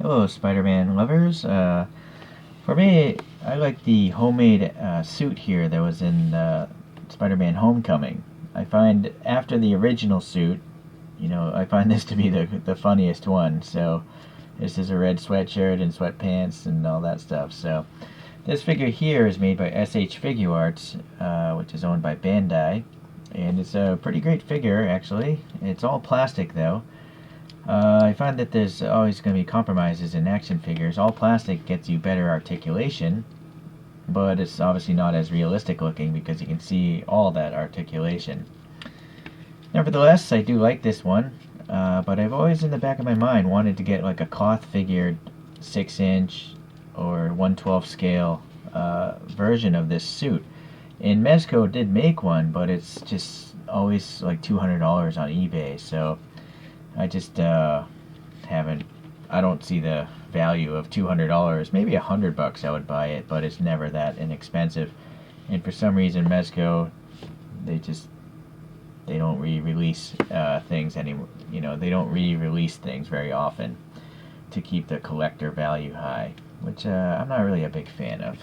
Hello, Spider-Man lovers. For me, I like the homemade suit here that was in Spider-Man Homecoming. I find after the original suit, I find this to be the funniest one. So this is a red sweatshirt and sweatpants and all that stuff. So this figure here is made by SH Figure Arts, which is owned by Bandai, and it's a pretty great figure actually. It's all plastic though. I find that there's always going to be compromises in action figures. All plastic gets you better articulation, but it's obviously not as realistic looking because you can see all that articulation. Nevertheless, I do like this one, but I've always in the back of my mind wanted to get like a cloth figured 6-inch or 1/12 scale version of this suit. And Mezco did make one, but it's just always like $200 on eBay, so I just haven't. I don't see the value of $200. Maybe $100 I would buy it, but it's never that inexpensive. And for some reason, Mezco, they don't re-release things anymore. They don't re-release things very often to keep the collector value high, which I'm not really a big fan of.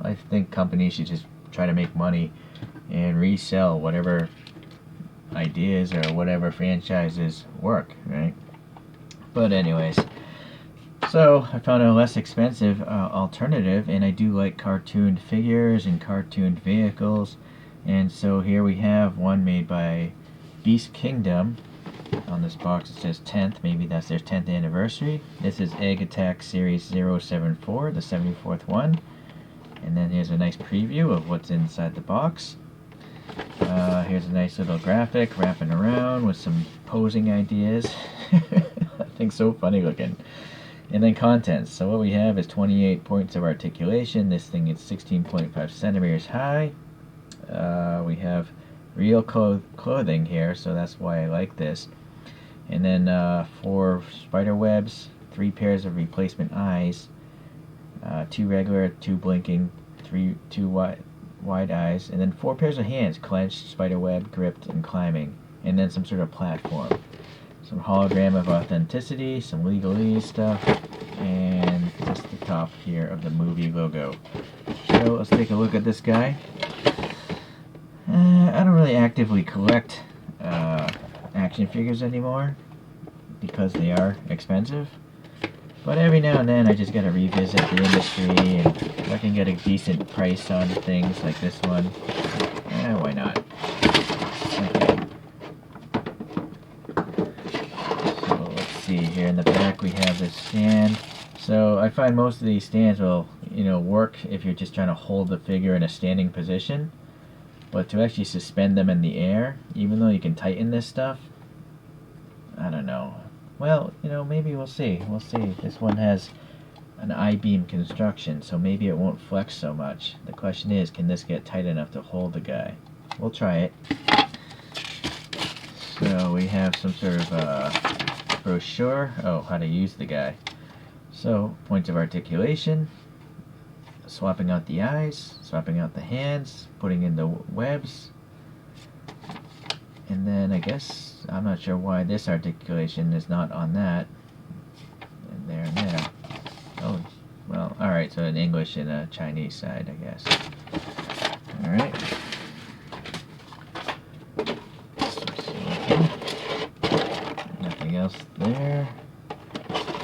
I think companies should just try to make money and resell whatever ideas or whatever franchises work, right? But anyways, so I found a less expensive alternative, and I do like cartooned figures and cartooned vehicles, and so here we have one made by Beast Kingdom. On this box it says 10th, maybe that's their 10th anniversary. This is Egg Attack Series 074, the 74th one, and then here's a nice preview of what's inside the box. Here's a nice little graphic wrapping around with some posing ideas. I think so funny looking. And then contents. So what we have is 28 points of articulation. This thing is 16.5 centimeters high. We have real clothing here, so that's why I like this. And then 4 spider webs, 3 pairs of replacement eyes, 2 regular, 2 blinking, 2 wide eyes, and then 4 pairs of hands, clenched, spiderweb, gripped, and climbing, and then some sort of platform. Some hologram of authenticity, some legalese stuff, and just the top here of the movie logo. So let's take a look at this guy. I don't really actively collect action figures anymore because they are expensive. But every now and then I just gotta revisit the industry, and if I can get a decent price on things like this one, why not? Okay. So let's see, here in the back we have this stand. So I find most of these stands will, work if you're just trying to hold the figure in a standing position. But to actually suspend them in the air, even though you can tighten this stuff, I don't know. Well, maybe we'll see. We'll see. This one has an I-beam construction, so maybe it won't flex so much. The question is, can this get tight enough to hold the guy? We'll try it. So we have some sort of brochure. Oh, how to use the guy. So, points of articulation, swapping out the eyes, swapping out the hands, putting in the webs, and then I guess, I'm not sure why this articulation is not on that. And there. Oh, well, alright, so in English and a Chinese side, I guess. Alright. Nothing else there.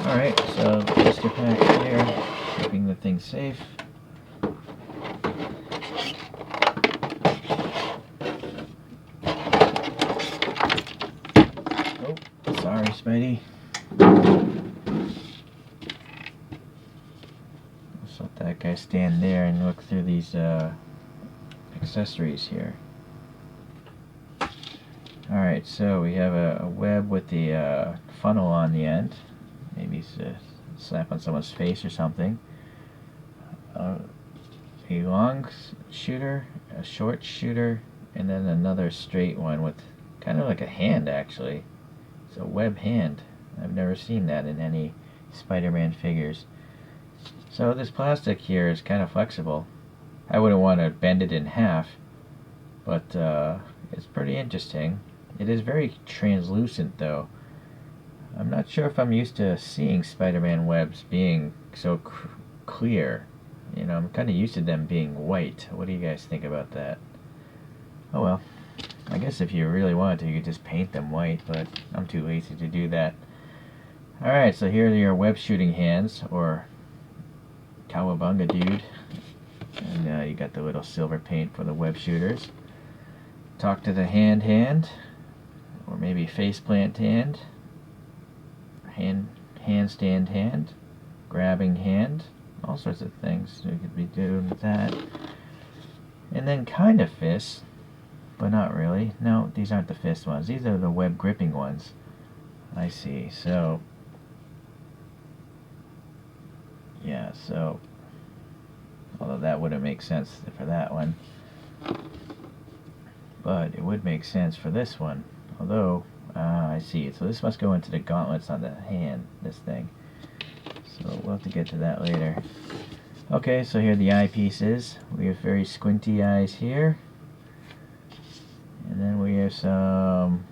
Alright, so blister pack here, keeping the thing safe. Sorry, Spidey. Let's let that guy stand there and look through these accessories here. Alright, so we have a web with the funnel on the end. Maybe slap on someone's face or something. A long shooter, a short shooter, and then another straight one with kind of like a hand actually. It's a web hand. I've never seen that in any Spider-Man figures. So this plastic here is kind of flexible. I wouldn't want to bend it in half, but it's pretty interesting. It is very translucent though. I'm not sure if I'm used to seeing Spider-Man webs being so clear. You know, I'm kind of used to them being white. What do you guys think about that? Oh well. I guess if you really wanted to, you could just paint them white, but I'm too lazy to do that. Alright, so here are your web shooting hands, or cowabunga dude. And you got the little silver paint for the web shooters. Talk to the hand, or maybe faceplant hand, handstand hand, grabbing hand, all sorts of things we could be doing with that. And then kind of fists, but not really. No, these aren't the fist ones. These are the web gripping ones. I see. So, yeah, so, although that wouldn't make sense for that one, but it would make sense for this one. Although, I see. So this must go into the gauntlets on the hand, this thing. So we'll have to get to that later. Okay, so here are the eyepieces. We have very squinty eyes here. And then we have some,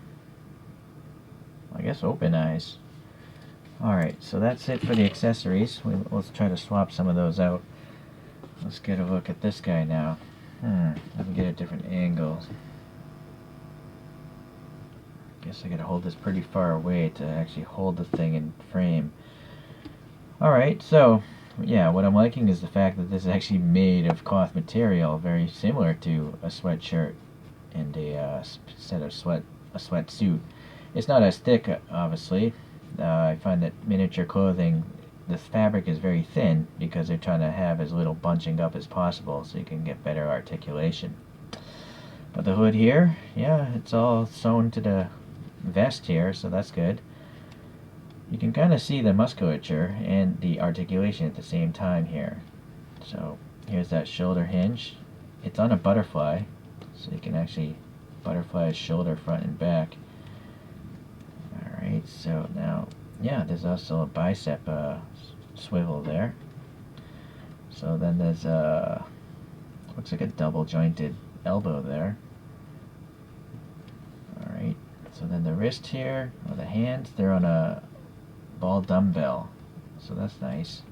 I guess, open eyes. Alright, so that's it for the accessories. Let's try to swap some of those out. Let's get a look at this guy now. Let me get a different angle. Guess I gotta hold this pretty far away to actually hold the thing in frame. Alright, so yeah, what I'm liking is the fact that this is actually made of cloth material, very similar to a sweatshirt and a set of sweatsuit. It's not as thick, obviously. I find that miniature clothing, the fabric is very thin because they're trying to have as little bunching up as possible so you can get better articulation. But the hood here, yeah, it's all sewn to the vest here, so that's good. You can kind of see the musculature and the articulation at the same time here. So here's that shoulder hinge. It's on a butterfly, so you can actually butterfly his shoulder front and back. Alright, so now, yeah, there's also a bicep swivel there. So then there's looks like a double jointed elbow there. Alright, so then the wrist here, or the hands, they're on a ball dumbbell, so that's nice.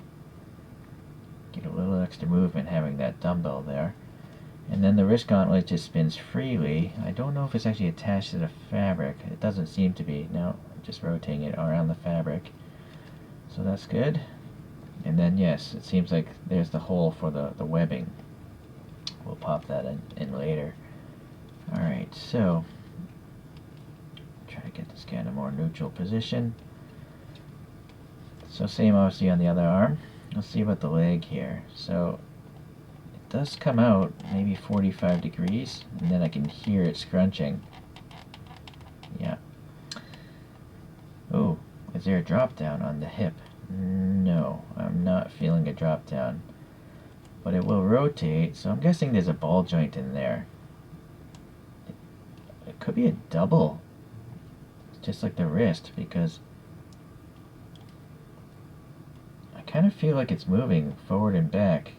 Get a little extra movement having that dumbbell there. And then the wrist gauntlet just spins freely. I don't know if it's actually attached to the fabric. It doesn't seem to be. No, I'm just rotating it around the fabric. So that's good. And then yes, it seems like there's the hole for the webbing. We'll pop that in later. Alright, so try to get this guy in a more neutral position. So same obviously on the other arm. Let's see about the leg here. So it does come out maybe 45 degrees, and then I can hear it scrunching. Yeah. Oh, is there a drop down on the hip? No, I'm not feeling a drop down. But it will rotate, so I'm guessing there's a ball joint in there. It could be a double, just like the wrist, because I kind of feel like it's moving forward and back.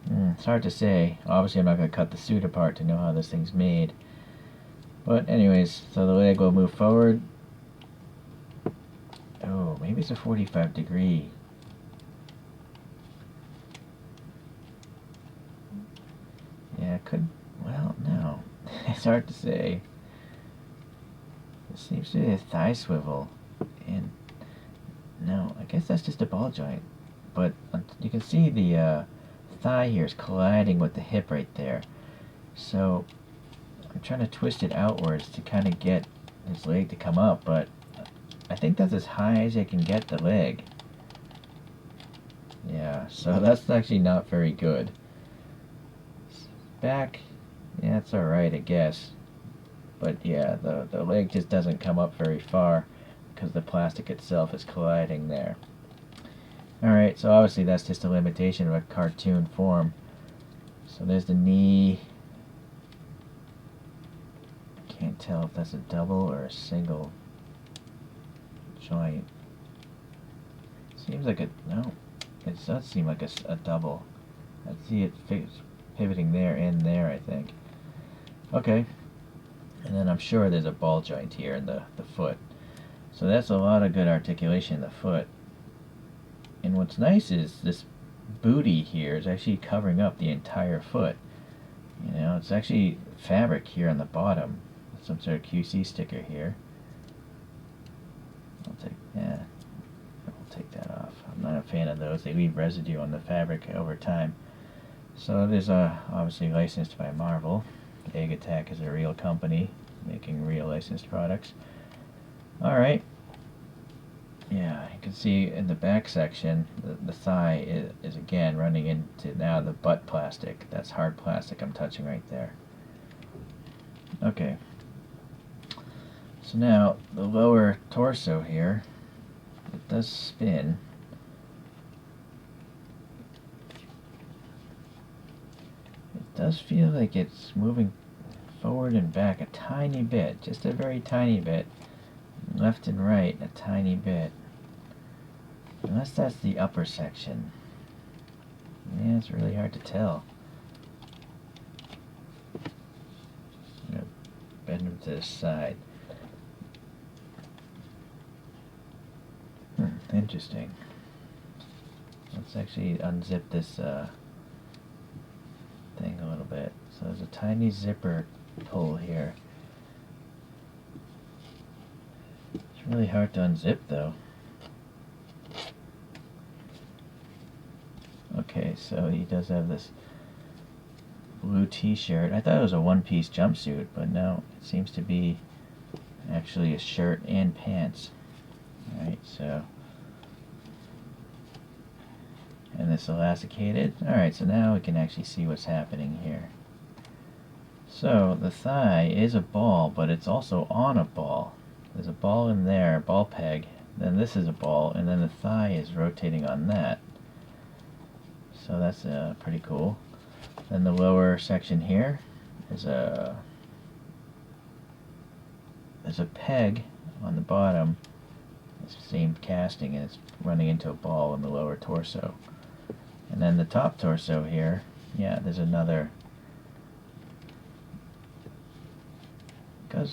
It's hard to say. Obviously I'm not going to cut the suit apart to know how this thing's made. But anyways, so the leg will move forward. Oh, maybe it's a 45 degree. Yeah, it could, well, no. It's hard to say. It seems to be a thigh swivel. And no, I guess that's just a ball joint. But you can see the thigh here is colliding with the hip right there. So I'm trying to twist it outwards to kind of get his leg to come up, but I think that's as high as I can get the leg. Yeah, so that's actually not very good. Back, yeah, it's alright, I guess. But yeah, the leg just doesn't come up very far because the plastic itself is colliding there. Alright, so obviously that's just a limitation of a cartoon form. So there's the knee. Can't tell if that's a double or a single joint. Seems like no, it does seem like a double. I see it pivoting there and there, I think. Okay, and then I'm sure there's a ball joint here in the foot. So that's a lot of good articulation in the foot. And what's nice is this booty here is actually covering up the entire foot. You know, it's actually fabric here on the bottom. Some sort of QC sticker here. I'll take that off. I'm not a fan of those. They leave residue on the fabric over time. So it is obviously licensed by Marvel. Egg Attack is a real company making real licensed products. Alright. Yeah, you can see in the back section, the thigh is again running into now the butt plastic. That's hard plastic I'm touching right there. Okay. So now, the lower torso here, it does spin. It does feel like it's moving forward and back a tiny bit, just a very tiny bit. Left and right a tiny bit. Unless that's the upper section. Yeah, it's really hard to tell. I'm gonna bend them to the side. Interesting. Let's actually unzip this thing a little bit. So there's a tiny zipper pull here. It's really hard to unzip though. Okay, so he does have this blue t-shirt. I thought it was a one-piece jumpsuit, but no, it seems to be actually a shirt and pants. Alright, so... and this elasticated. Alright, so now we can actually see what's happening here. So, the thigh is a ball, but it's also on a ball. There's a ball in there, a ball peg, then this is a ball, and then the thigh is rotating on that. So that's pretty cool. Then the lower section here is there's a peg on the bottom. It's the same casting, and it's running into a ball in the lower torso. And then the top torso here, yeah, there's another.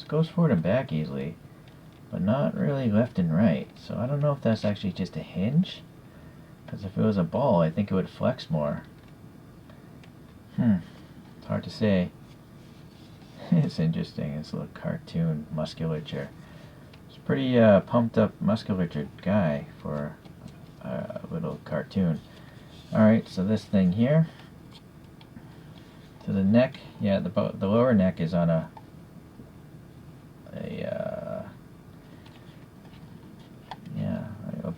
Goes forward and back easily, but not really left and right. So I don't know if that's actually just a hinge, because if it was a ball, I think it would flex more. It's hard to say. It's interesting. This little cartoon musculature. It's a pretty pumped up musculature guy for a little cartoon. Alright, so this thing here. So the neck, yeah, the lower neck is on a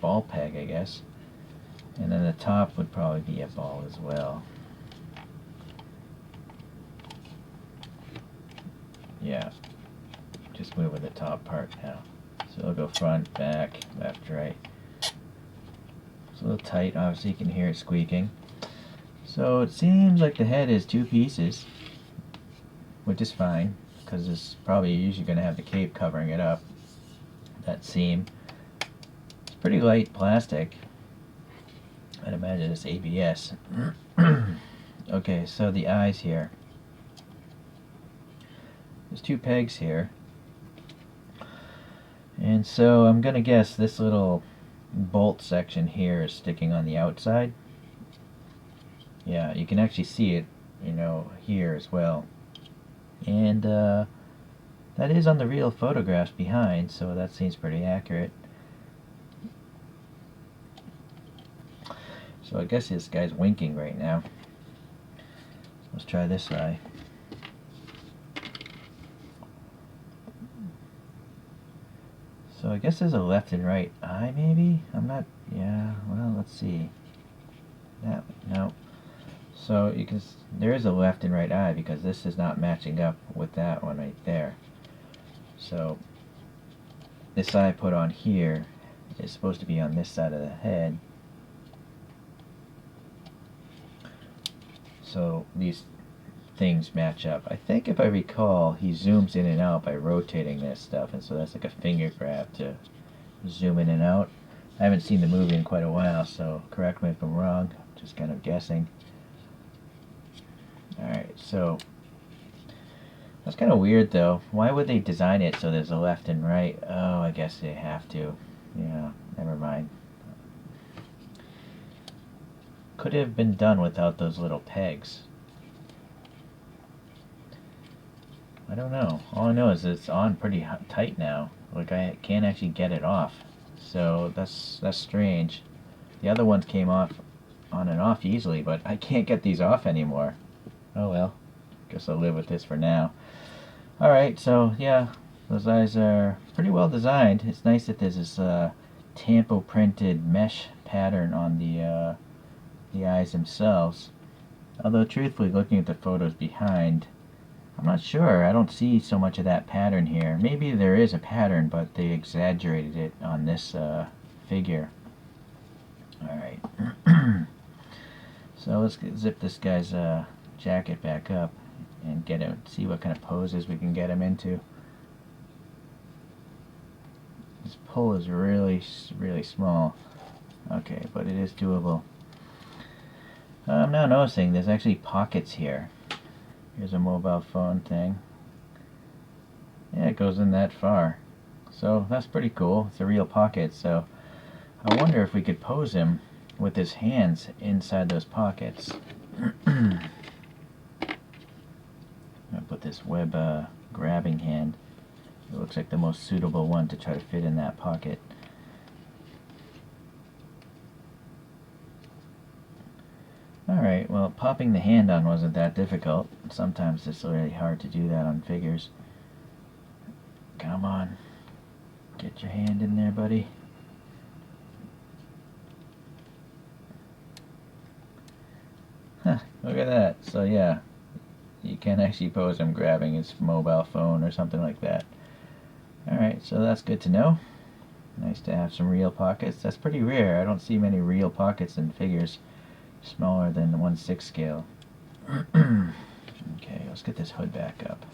ball peg, I guess. And then the top would probably be a ball as well. Yeah, just moving the top part now. So it'll go front, back, left, right. It's a little tight, obviously you can hear it squeaking. So it seems like the head is two pieces, which is fine, because it's probably usually going to have the cape covering it up, that seam. It's pretty light plastic. I'd imagine it's ABS. Okay, so the eyes here. There's two pegs here. And so I'm going to guess this little bolt section here is sticking on the outside. Yeah, you can actually see it, you know, here as well. And that is on the real photographs behind, so that seems pretty accurate. So I guess this guy's winking right now. Let's try this eye. So I guess there's a left and right eye, maybe? I'm not, yeah, well, let's see. That, no. So you can, there is a left and right eye because this is not matching up with that one right there. So this eye put on here is supposed to be on this side of the head. So these things match up. I think if I recall, he zooms in and out by rotating this stuff, and so that's like a finger grab to zoom in and out. I haven't seen the movie in quite a while, so correct me if I'm wrong. I'm just kind of guessing. Alright, so That's kind of weird though. Why would they design it so there's a left and right? Oh, I guess they have to. Yeah, never mind. Could have been done without those little pegs. I don't know. All I know is it's on pretty tight now. Like I can't actually get it off. So that's strange. The other ones came off on and off easily, but I can't get these off anymore. Oh well. Guess I'll live with this for now. Alright, so yeah, those eyes are pretty well designed. It's nice that there's this tampo printed mesh pattern on the eyes themselves. Although truthfully, looking at the photos behind, I'm not sure. I don't see so much of that pattern here. Maybe there is a pattern, but they exaggerated it on this figure. Alright. So let's zip this guy's jacket back up and get him, see what kind of poses we can get him into. This pull is really small. Okay, but it is doable. I'm now noticing there's actually pockets here. Here's a mobile phone thing. Yeah, it goes in that far. So that's pretty cool. It's a real pocket. So I wonder if we could pose him with his hands inside those pockets. I'll put this web grabbing hand. It looks like the most suitable one to try to fit in that pocket. Alright, well, popping the hand on wasn't that difficult. Sometimes it's really hard to do that on figures. Come on. Get your hand in there, buddy. Huh, look at that. So yeah, you can actually pose him grabbing his mobile phone or something like that. Alright, so that's good to know. Nice to have some real pockets. That's pretty rare. I don't see many real pockets in figures smaller than the 1/6 scale. Okay, let's get this hood back up.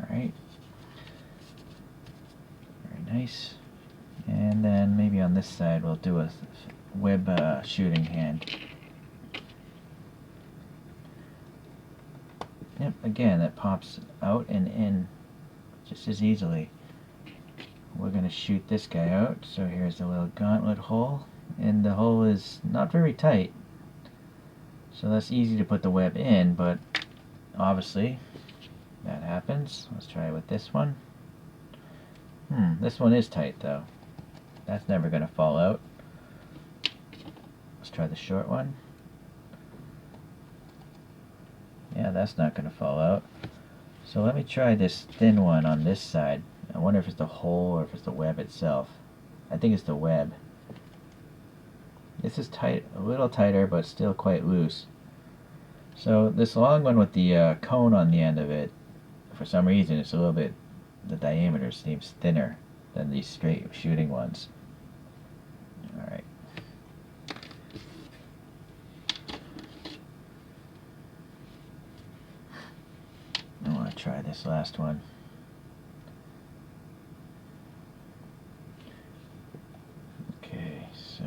Alright. Very nice. And then maybe on this side we'll do a web shooting hand. Yep, again, that pops out and in just as easily. We're going to shoot this guy out. So here's the little gauntlet hole. And the hole is not very tight. So that's easy to put the web in, but obviously that happens. Let's try it with this one. This one is tight though. That's never going to fall out. Let's try the short one. Yeah, that's not going to fall out. So let me try this thin one on this side. I wonder if it's the hole or if it's the web itself. I think it's the web. This is tight, a little tighter, but still quite loose. So this long one with the cone on the end of it, for some reason it's a little bit, the diameter seems thinner than these straight shooting ones. Alright. I want to try this last one. Okay, so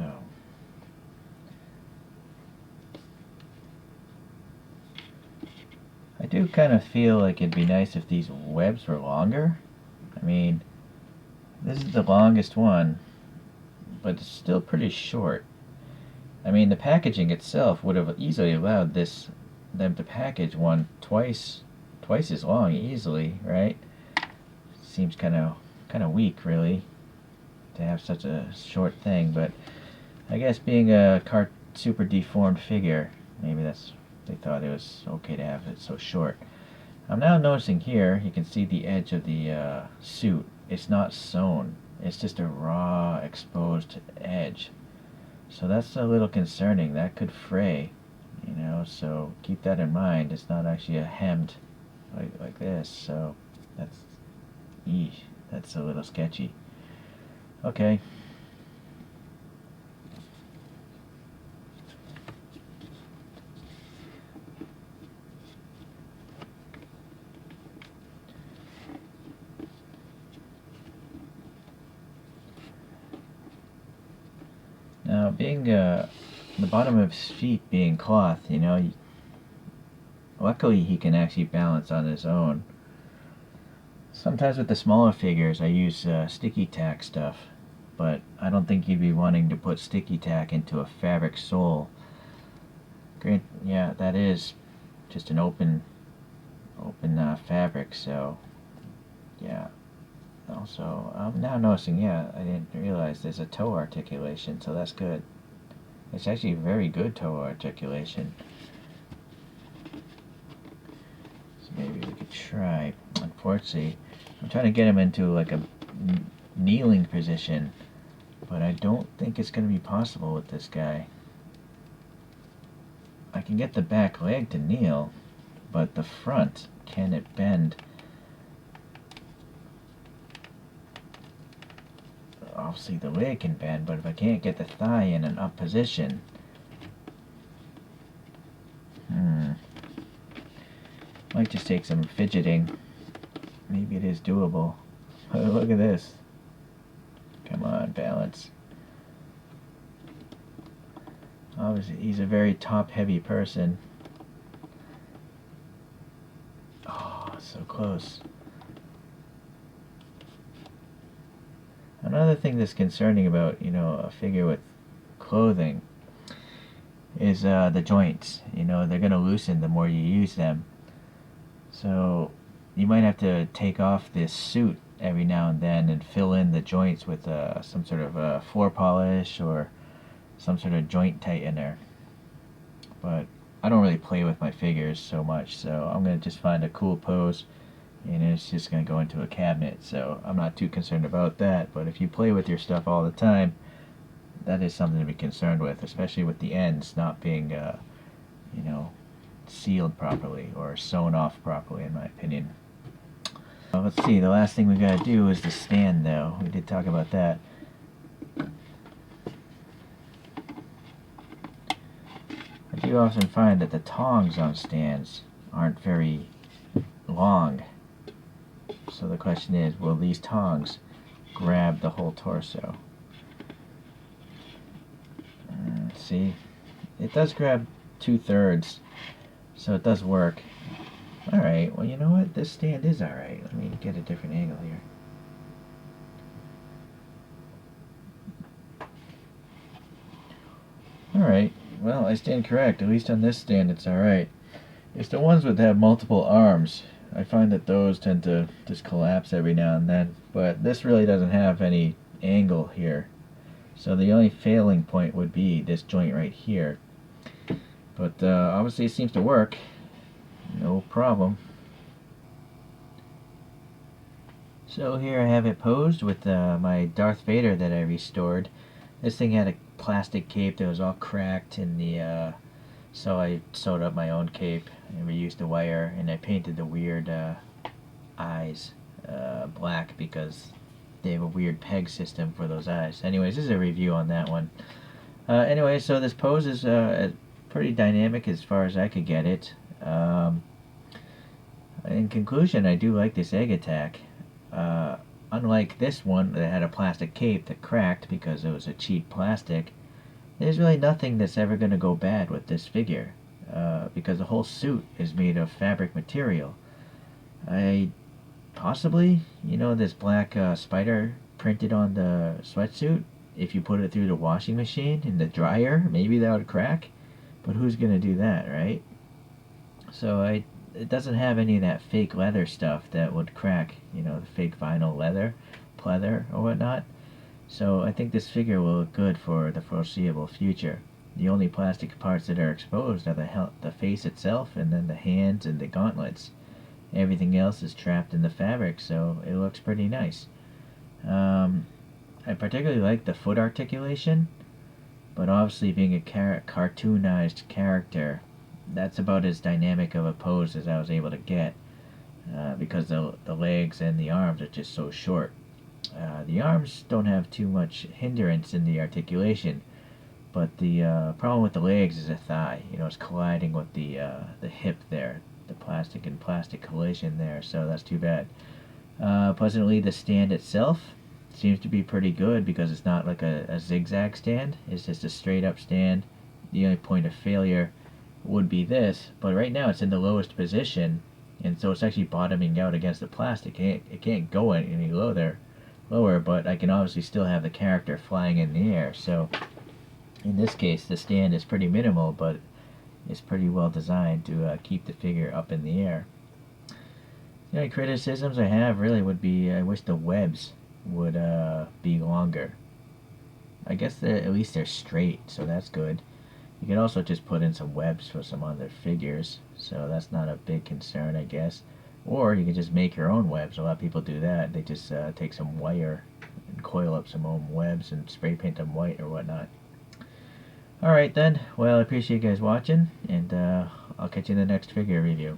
I do kind of feel like it'd be nice if these webs were longer. I mean, this is the longest one, but it's still pretty short. I mean, the packaging itself would have easily allowed them to package one twice as long easily, right? Seems kind of weak, really, to have such a short thing. But I guess being a super deformed figure, maybe they thought it was okay to have it so short. I'm now noticing here, you can see the edge of the suit. It's not sewn. It's just a raw, exposed edge. So that's a little concerning. That could fray, you know, so keep that in mind. It's not actually a hemmed like this, so that's a little sketchy. Okay. Now, being the bottom of his feet being cloth, you know, Luckily, he can actually balance on his own. Sometimes with the smaller figures, I use sticky tack stuff, but I don't think you'd be wanting to put sticky tack into a fabric sole. Great, yeah, that is just an open fabric, so yeah. Also, I'm now noticing, yeah, I didn't realize there's a toe articulation, so that's good. It's actually very good toe articulation. So maybe we could try. Unfortunately, I'm trying to get him into like a kneeling position, but I don't think it's going to be possible with this guy. I can get the back leg to kneel, but the front, can it bend? Obviously the leg can bend, but if I can't get the thigh in an up position, might just take some fidgeting. Maybe it is doable. Look at this. Come on, balance. Obviously, he's a very top-heavy person. Oh, so close. Another thing that's concerning about, a figure with clothing is the joints. They're going to loosen the more you use them. So you might have to take off this suit every now and then and fill in the joints with some sort of floor polish or some sort of joint tightener. But I don't really play with my figures so much, so I'm going to just find a cool pose and it's just going to go into a cabinet, so I'm not too concerned about that. But if you play with your stuff all the time, that is something to be concerned with, especially with the ends not being sealed properly or sewn off properly, in my opinion. Let's see, the last thing we gotta do is the stand, though. We did talk about that. I do often find that the tongs on stands aren't very long. So the question is, will these tongs grab the whole torso? See, it does grab 2/3, so it does work. Alright, well, you know what? This stand is alright. Let me get a different angle here. Alright, well, I stand correct. At least on this stand, it's alright. It's the ones that have multiple arms. I find that those tend to just collapse every now and then. But this really doesn't have any angle here. So the only failing point would be this joint right here. But obviously it seems to work. No problem. So here I have it posed with my Darth Vader that I restored. This thing had a plastic cape that was all cracked in the so I sewed up my own cape and reused the wire, and I painted the weird eyes black because they have a weird peg system for those eyes. Anyways, this is a review on that one. Anyway, so this pose is pretty dynamic as far as I could get it. In conclusion, I do like this egg attack. Unlike this one that had a plastic cape that cracked because it was a cheap plastic, there's really nothing that's ever going to go bad with this figure because the whole suit is made of fabric material. Possibly, this black spider printed on the sweatsuit, if you put it through the washing machine in the dryer, maybe that would crack, but who's going to do that, right? So it doesn't have any of that fake leather stuff that would crack, the fake vinyl leather, pleather, or whatnot. So I think this figure will look good for the foreseeable future. The only plastic parts that are exposed are the face itself and then the hands and the gauntlets. Everything else is trapped in the fabric, so it looks pretty nice. I particularly like the foot articulation, but obviously being a cartoonized character, that's about as dynamic of a pose as I was able to get because the legs and the arms are just so short. The arms don't have too much hindrance in the articulation, but the problem with the legs is the thigh. It's colliding with the hip there, the plastic and plastic collision there, so that's too bad. Pleasantly, the stand itself seems to be pretty good because it's not like a zigzag stand. It's just a straight up stand. The only point of failure would be this, but right now it's in the lowest position, and so it's actually bottoming out against the plastic. It can't go any lower, but I can obviously still have the character flying in the air. So in this case, the stand is pretty minimal, but it's pretty well designed to keep the figure up in the air. The only criticisms I have really would be I wish the webs would be longer. I guess at least they're straight, so that's good. You can also just put in some webs for some other figures, so that's not a big concern, I guess. Or you can just make your own webs. A lot of people do that. They just take some wire and coil up some own webs and spray paint them white or whatnot. Alright then, well, I appreciate you guys watching, and I'll catch you in the next figure review.